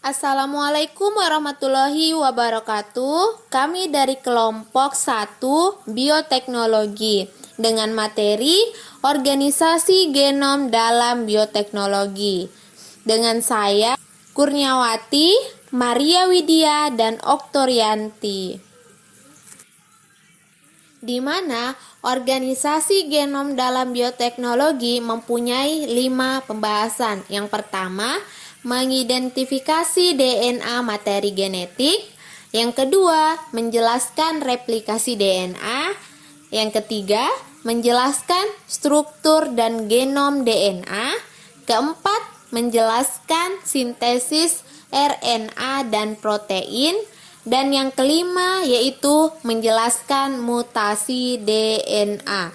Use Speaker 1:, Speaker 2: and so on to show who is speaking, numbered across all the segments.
Speaker 1: Assalamualaikum warahmatullahi wabarakatuh. Kami dari kelompok 1 Bioteknologi dengan materi Organisasi Genom dalam Bioteknologi. Dengan saya Kurniawati, Maria Widya, dan Oktorianti. Di mana organisasi genom dalam bioteknologi mempunyai 5 pembahasan. Yang pertama, mengidentifikasi DNA materi genetik. Yang kedua, menjelaskan replikasi DNA. Yang ketiga, menjelaskan struktur dan genom DNA. Keempat, menjelaskan sintesis RNA dan protein. Dan yang kelima yaitu menjelaskan mutasi DNA.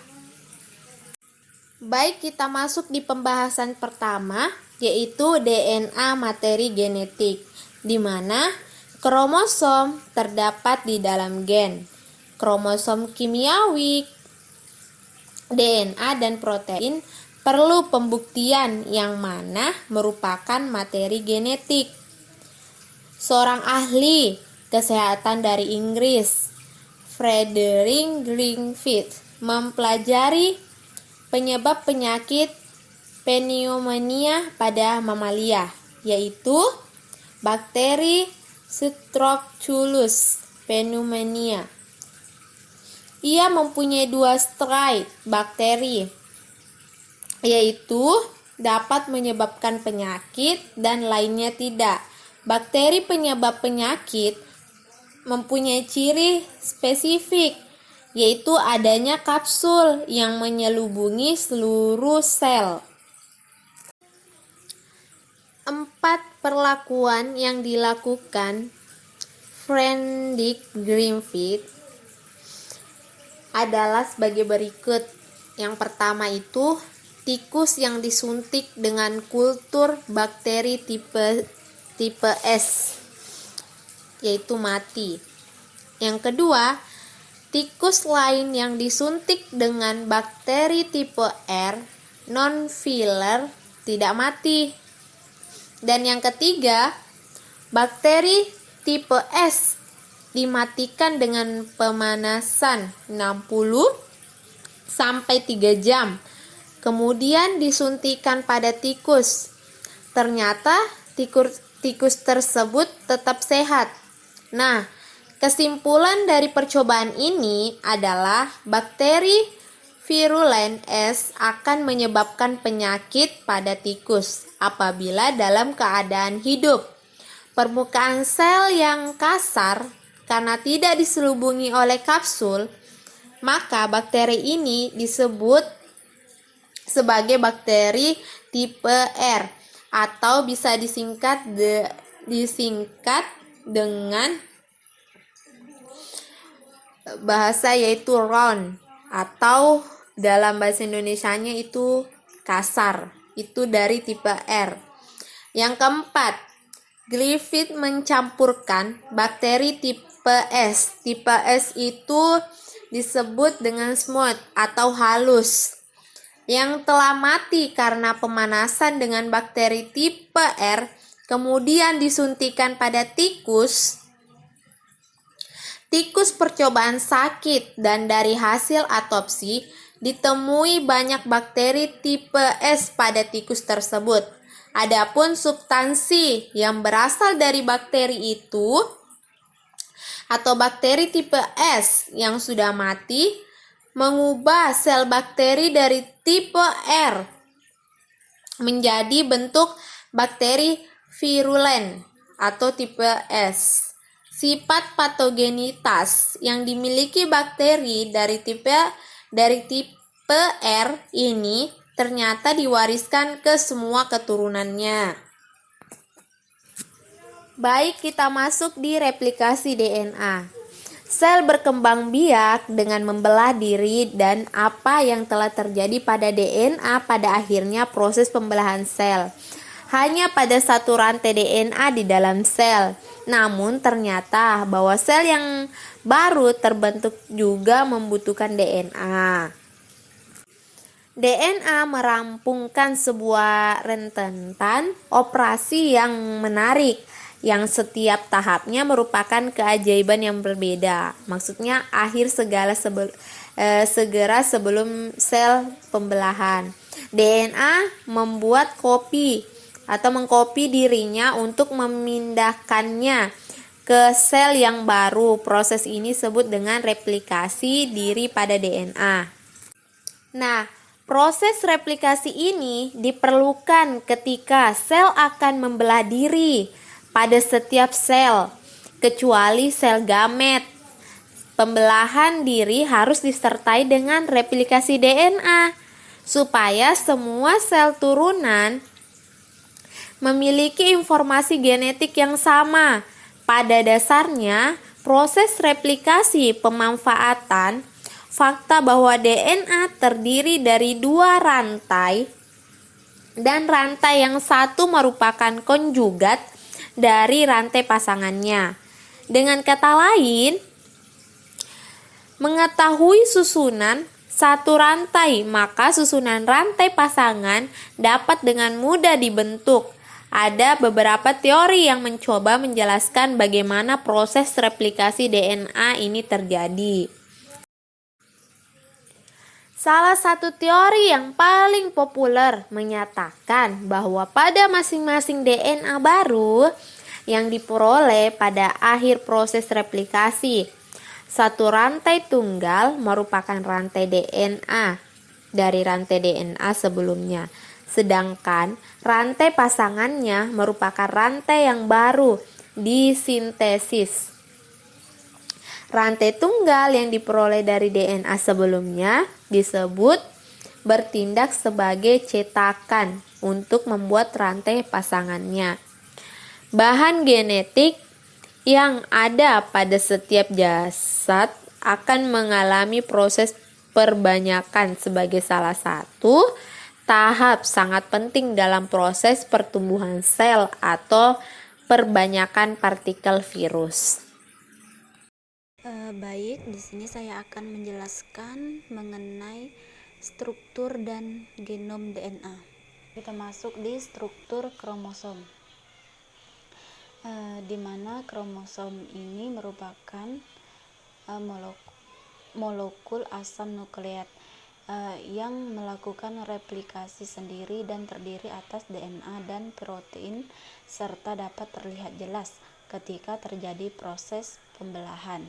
Speaker 1: Baik, kita masuk di pembahasan pertama, yaitu DNA materi genetik, di mana kromosom terdapat di dalam gen. Kromosom kimiawi, DNA dan protein perlu pembuktian yang mana merupakan materi genetik. Seorang ahli kesehatan dari Inggris, Frederick Griffith, mempelajari penyebab penyakit pneumonia pada mamalia, yaitu bakteri Streptococcus pneumoniae. Ia mempunyai 2 strain bakteri, yaitu dapat menyebabkan penyakit dan lainnya tidak. Bakteri penyebab penyakit mempunyai ciri spesifik, yaitu adanya kapsul yang menyelubungi seluruh sel. 4 perlakuan yang dilakukan Frederick Griffith adalah sebagai berikut. Yang pertama itu tikus yang disuntik dengan kultur bakteri tipe S, yaitu mati. Yang kedua, tikus lain yang disuntik dengan bakteri tipe R, non-filler, tidak mati. Dan yang ketiga, bakteri tipe S dimatikan dengan pemanasan 60 sampai 3 jam. Kemudian disuntikan pada tikus. Ternyata tikus tersebut tetap sehat. Nah, kesimpulan dari percobaan ini adalah bakteri virulen S akan menyebabkan penyakit pada tikus apabila dalam keadaan hidup. Permukaan sel yang kasar karena tidak diselubungi oleh kapsul, maka bakteri ini disebut sebagai bakteri tipe R atau bisa disingkat dengan bahasa yaitu round, atau dalam bahasa Indonesianya itu kasar. Itu dari tipe R. Yang keempat, Griffith mencampurkan bakteri tipe S. Tipe S itu disebut dengan smooth atau halus, yang telah mati karena pemanasan dengan bakteri tipe R, kemudian disuntikan pada tikus. Tikus percobaan sakit dan dari hasil autopsi ditemui banyak bakteri tipe S pada tikus tersebut. Adapun substansi yang berasal dari bakteri itu atau bakteri tipe S yang sudah mati mengubah sel bakteri dari tipe R menjadi bentuk bakteri virulen atau tipe S. Sifat patogenitas yang dimiliki bakteri dari tipe R ini ternyata diwariskan ke semua keturunannya. Baik, kita masuk di replikasi DNA. Sel berkembang biak dengan membelah diri dan apa yang telah terjadi pada DNA pada akhirnya proses pembelahan sel. Hanya pada satu rantai DNA di dalam sel. Namun ternyata bahwa sel yang baru terbentuk juga membutuhkan DNA. DNA merampungkan sebuah rentetan operasi yang menarik, yang setiap tahapnya merupakan keajaiban yang berbeda. Maksudnya akhir segera sebelum sel pembelahan. DNA membuat kopi atau mengkopi dirinya untuk memindahkannya ke sel yang baru. Proses ini disebut dengan replikasi diri pada DNA. Nah, proses replikasi ini diperlukan ketika sel akan membelah diri pada setiap sel, kecuali sel gamet. Pembelahan diri harus disertai dengan replikasi DNA supaya semua sel turunan memiliki informasi genetik yang sama. Pada dasarnya, proses replikasi pemanfaatan fakta bahwa DNA terdiri dari 2 rantai dan rantai yang satu merupakan konjugat dari rantai pasangannya. Dengan kata lain, mengetahui susunan satu rantai, maka susunan rantai pasangan dapat dengan mudah dibentuk. Ada beberapa teori yang mencoba menjelaskan bagaimana proses replikasi DNA ini terjadi. Salah satu teori yang paling populer menyatakan bahwa pada masing-masing DNA baru yang diperoleh pada akhir proses replikasi, satu rantai tunggal merupakan rantai DNA dari rantai DNA sebelumnya, sedangkan rantai pasangannya merupakan rantai yang baru disintesis. Rantai tunggal yang diperoleh dari DNA sebelumnya disebut bertindak sebagai cetakan untuk membuat rantai pasangannya. Bahan genetik yang ada pada setiap jasad akan mengalami proses perbanyakan sebagai salah satu tahap sangat penting dalam proses pertumbuhan sel atau perbanyakan partikel virus.
Speaker 2: Baik, di sini saya akan menjelaskan mengenai struktur dan genom DNA. Kita masuk di struktur kromosom, di mana kromosom ini merupakan molekul asam nukleat yang melakukan replikasi sendiri dan terdiri atas DNA dan protein serta dapat terlihat jelas ketika terjadi proses pembelahan.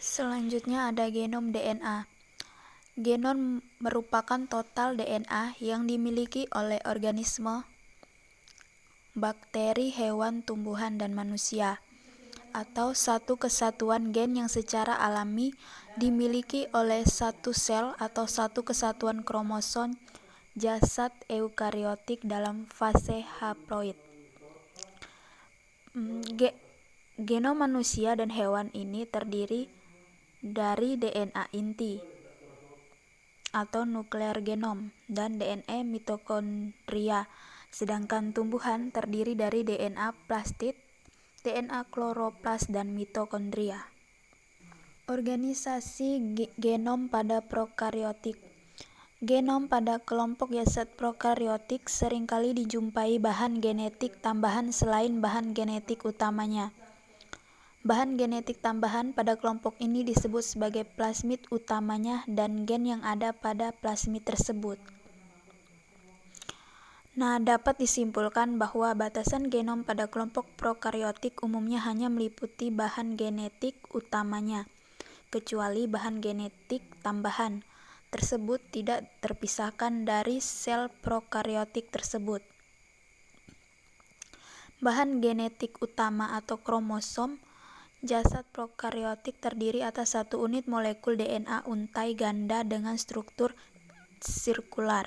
Speaker 3: Selanjutnya ada genom DNA. Genom merupakan total DNA yang dimiliki oleh organisme, bakteri, hewan, tumbuhan, dan manusia, atau satu kesatuan gen yang secara alami dimiliki oleh satu sel atau satu kesatuan kromosom jasad eukariotik dalam fase haploid. Genom manusia dan hewan ini terdiri dari DNA inti atau nuklear genom dan DNA mitokondria, sedangkan tumbuhan terdiri dari DNA plastid, DNA kloroplas, dan mitokondria. Organisasi genom pada prokariotik. Genom pada kelompok jasad prokariotik seringkali dijumpai bahan genetik tambahan selain bahan genetik utamanya. Bahan genetik tambahan pada kelompok ini disebut sebagai plasmid utamanya dan gen yang ada pada plasmid tersebut. Nah, dapat disimpulkan bahwa batasan genom pada kelompok prokariotik umumnya hanya meliputi bahan genetik utamanya, kecuali bahan genetik tambahan tersebut tidak terpisahkan dari sel prokariotik tersebut. Bahan genetik utama atau kromosom jasad prokariotik terdiri atas satu unit molekul DNA untai ganda dengan struktur sirkular.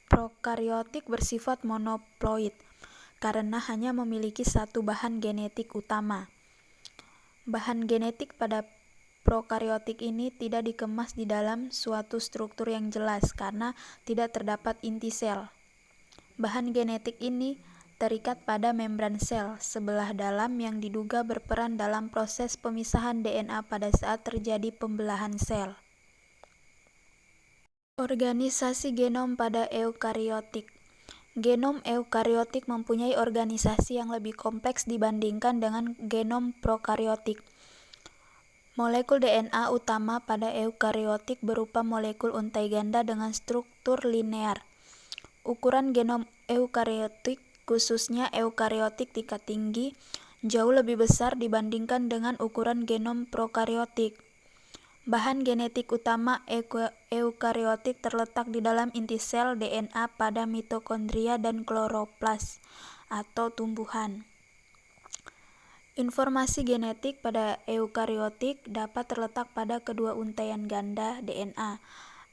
Speaker 3: Prokariotik bersifat monoploid karena hanya memiliki satu bahan genetik utama. Bahan genetik pada prokariotik ini tidak dikemas di dalam suatu struktur yang jelas karena tidak terdapat inti sel. Bahan genetik ini terikat pada membran sel sebelah dalam yang diduga berperan dalam proses pemisahan DNA pada saat terjadi pembelahan sel. Organisasi genom pada eukariotik. Genom eukariotik mempunyai organisasi yang lebih kompleks dibandingkan dengan genom prokariotik. Molekul DNA utama pada eukariotik berupa molekul untai ganda dengan struktur linear. Ukuran genom eukariotik, khususnya eukariotik tingkat tinggi, jauh lebih besar dibandingkan dengan ukuran genom prokariotik. Bahan genetik utama eukariotik terletak di dalam inti sel DNA pada mitokondria dan kloroplas atau tumbuhan. Informasi genetik pada eukariotik dapat terletak pada kedua untaian ganda DNA.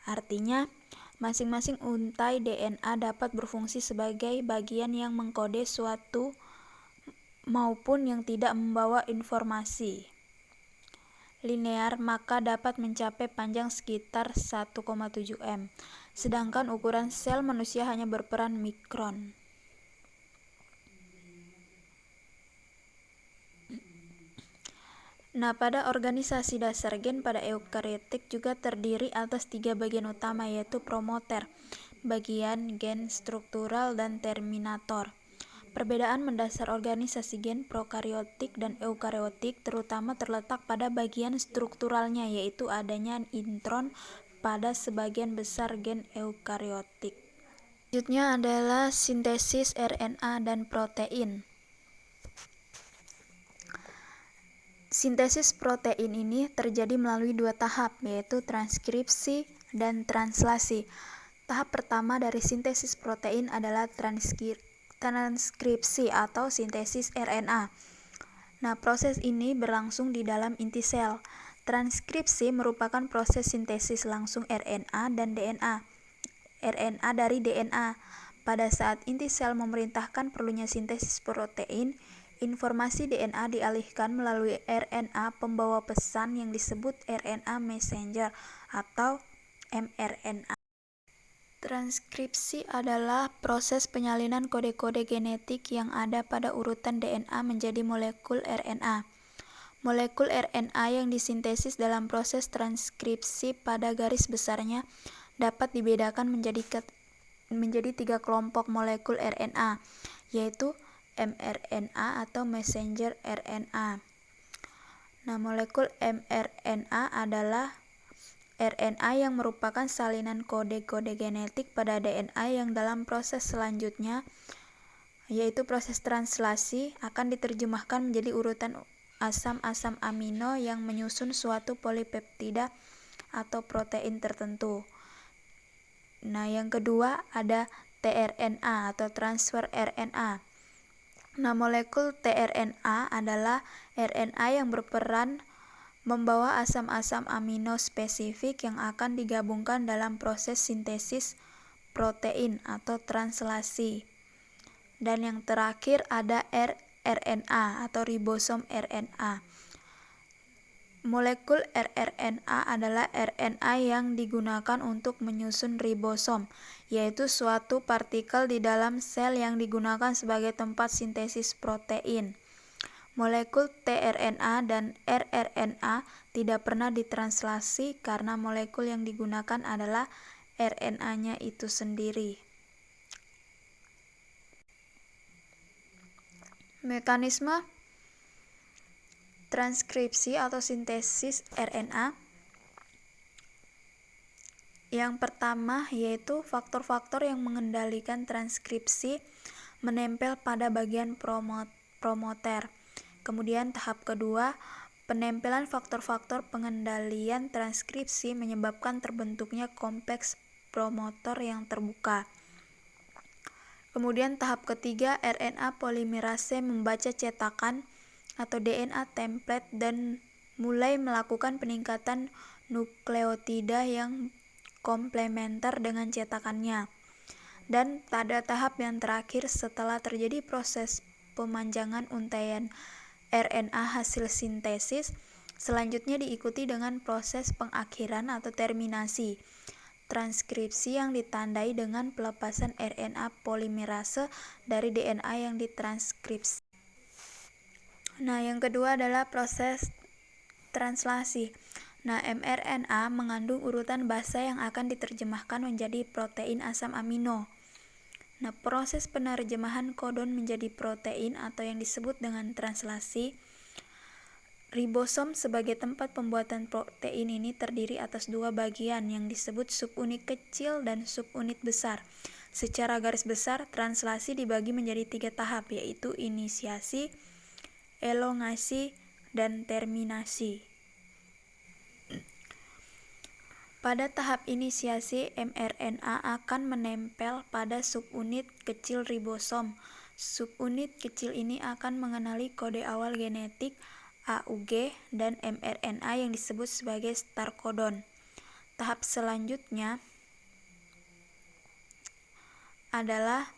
Speaker 3: Artinya, masing-masing untai DNA dapat berfungsi sebagai bagian yang mengkode suatu maupun yang tidak membawa informasi linear, maka dapat mencapai panjang sekitar 1,7 m, sedangkan ukuran sel manusia hanya berperan mikron. Nah, pada organisasi dasar gen pada eukariotik juga terdiri atas 3 bagian utama, yaitu promoter, bagian gen struktural, dan terminator. Perbedaan mendasar organisasi gen prokariotik dan eukariotik terutama terletak pada bagian strukturalnya, yaitu adanya intron pada sebagian besar gen eukariotik. Selanjutnya adalah sintesis RNA dan protein. Sintesis protein ini terjadi melalui 2 tahap, yaitu transkripsi dan translasi. Tahap pertama dari sintesis protein adalah transkripsi atau sintesis RNA. Nah, proses ini berlangsung di dalam inti sel. Transkripsi merupakan proses sintesis langsung RNA dan DNA. RNA dari DNA. Pada saat inti sel memerintahkan perlunya sintesis protein, informasi DNA dialihkan melalui RNA pembawa pesan yang disebut RNA messenger atau mRNA. Transkripsi adalah proses penyalinan kode-kode genetik yang ada pada urutan DNA menjadi molekul RNA. Molekul RNA yang disintesis dalam proses transkripsi pada garis besarnya dapat dibedakan menjadi 3 kelompok molekul RNA, yaitu mRNA atau messenger RNA. Nah, molekul mRNA adalah RNA yang merupakan salinan kode-kode genetik pada DNA yang dalam proses selanjutnya, yaitu proses translasi, akan diterjemahkan menjadi urutan asam-asam amino yang menyusun suatu polipeptida atau protein tertentu. Nah, yang kedua ada tRNA atau transfer RNA. Nah, molekul tRNA adalah RNA yang berperan membawa asam-asam amino spesifik yang akan digabungkan dalam proses sintesis protein atau translasi. Dan yang terakhir ada rRNA atau ribosom RNA. Molekul rRNA adalah RNA yang digunakan untuk menyusun ribosom, yaitu suatu partikel di dalam sel yang digunakan sebagai tempat sintesis protein. Molekul tRNA dan rRNA tidak pernah ditranslasi karena molekul yang digunakan adalah RNA-nya itu sendiri. Mekanisme transkripsi atau sintesis RNA. Yang pertama yaitu faktor-faktor yang mengendalikan transkripsi menempel pada bagian promoter. Kemudian tahap kedua, penempelan faktor-faktor pengendalian transkripsi menyebabkan terbentuknya kompleks promotor yang terbuka. Kemudian tahap ketiga, RNA polimerase membaca cetakan atau DNA template dan mulai melakukan peningkatan nukleotida yang komplementer dengan cetakannya. Dan pada tahap yang terakhir setelah terjadi proses pemanjangan untaian RNA hasil sintesis, selanjutnya diikuti dengan proses pengakhiran atau terminasi transkripsi yang ditandai dengan pelepasan RNA polimerase dari DNA yang ditranskripsi. Nah, yang kedua adalah proses translasi. Nah, mRNA mengandung urutan basa yang akan diterjemahkan menjadi protein asam amino. Nah, proses penerjemahan kodon menjadi protein atau yang disebut dengan translasi ribosom sebagai tempat pembuatan protein ini terdiri atas dua bagian yang disebut subunit kecil dan subunit besar. Secara garis besar, translasi dibagi menjadi 3 tahap, yaitu inisiasi, elongasi, dan terminasi. Pada tahap inisiasi, mRNA akan menempel pada subunit kecil ribosom. Subunit kecil ini akan mengenali kode awal genetik AUG dan mRNA yang disebut sebagai start codon. Tahap selanjutnya adalah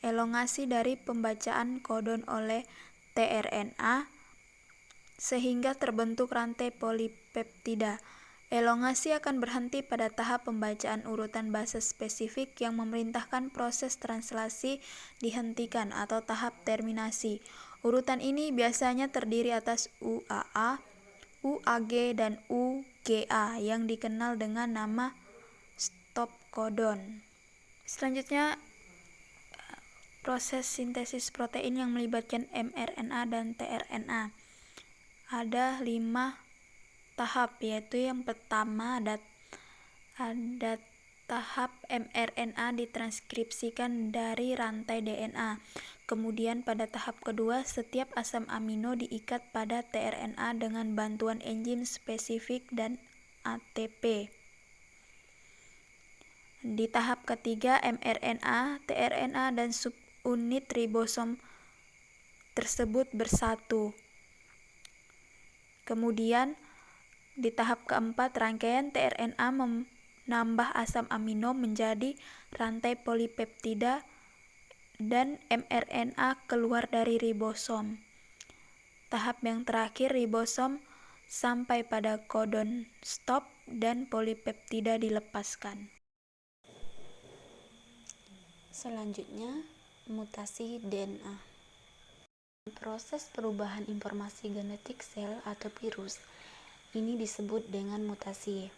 Speaker 3: elongasi dari pembacaan kodon oleh tRNA sehingga terbentuk rantai polipeptida. Elongasi akan berhenti pada tahap pembacaan urutan base spesifik yang memerintahkan proses translasi dihentikan atau tahap terminasi. Urutan ini biasanya terdiri atas UAA, UAG, dan UGA yang dikenal dengan nama stop codon. Selanjutnya, proses sintesis protein yang melibatkan mRNA dan tRNA. Ada 5 tahap, yaitu yang pertama ada tahap mRNA ditranskripsikan dari rantai DNA. Kemudian pada tahap kedua, setiap asam amino diikat pada tRNA dengan bantuan enzim spesifik dan ATP. Di tahap ketiga, mRNA, tRNA, dan subunit ribosom tersebut bersatu. Kemudian di tahap keempat, rangkaian tRNA menambah asam amino menjadi rantai polipeptida dan mRNA keluar dari ribosom. Tahap yang terakhir, ribosom sampai pada codon stop dan polipeptida dilepaskan.
Speaker 2: Selanjutnya, mutasi DNA. Proses perubahan informasi genetik sel atau virus ini disebut dengan mutasi.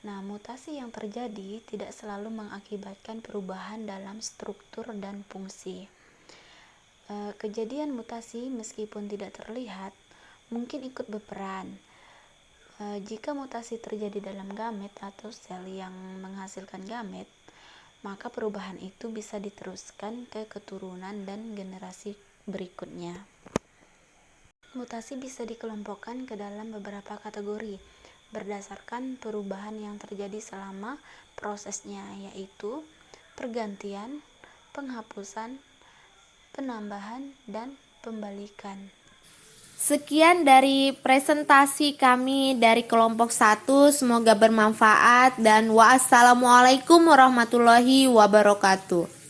Speaker 2: Nah, mutasi yang terjadi tidak selalu mengakibatkan perubahan dalam struktur dan fungsi. Kejadian mutasi meskipun tidak terlihat mungkin ikut berperan. Jika mutasi terjadi dalam gamet atau sel yang menghasilkan gamet, maka perubahan itu bisa diteruskan ke keturunan dan generasi berikutnya. Mutasi bisa dikelompokkan ke dalam beberapa kategori berdasarkan perubahan yang terjadi selama prosesnya, yaitu pergantian, penghapusan, penambahan, dan pembalikan.
Speaker 1: Sekian dari presentasi kami dari kelompok 1, semoga bermanfaat dan wassalamualaikum warahmatullahi wabarakatuh.